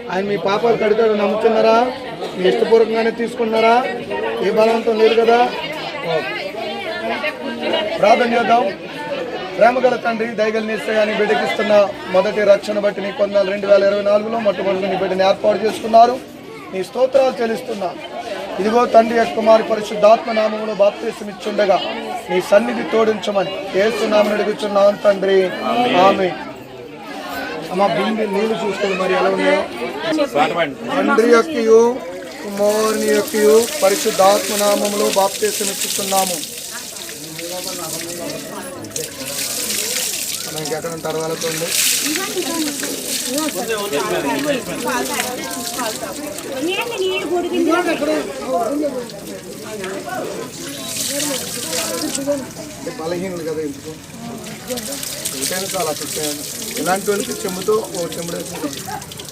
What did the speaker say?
ఆయన మీ పాపాలు కడతాడు నమ్ముతున్నారా? మీ ఇష్టపూర్వకంగానే తీసుకున్నారా? ఏ బలవంతం లేదు కదా. ప్రార్థన చేద్దాం. ప్రేమగల తండ్రి, దయగల నిశ్చయాన్ని బిడ్డకిస్తున్న మొదటి రక్షణ బట్టి నీ కొందాలు 2024లో మొట్టమొదటి నీ బిడ్డని ఏర్పాటు చేసుకున్నారు. నీ స్తోత్రాలు చెల్లిస్తున్నా. ఇదిగో తండ్రి యొక్క కుమారి పరిశుద్ధాత్మ నామములో బాప్తిసం ఇచ్చుండగా నీ సన్నిధి తోడించమని యేసు నామమున అడుగుచున్నాను తండ్రి, ఆమేన్. అమ్మ బింది నీళ్లు చూసుకొని మరి ఎలా ఉన్నాయో. తండ్రి యొక్కయు కుమారుని యొక్కయు పరిశుద్ధాత్మ నామములో బాప్తిసం ఇచ్చుచున్నాము. ఇంకెక్కడ తర్వాత ఉంది. బలహీనులు కదా ఎందుకు చాలా ఇలాంటి వాళ్ళకి చెమ్ముతో ఓ చెమ్ముడేసి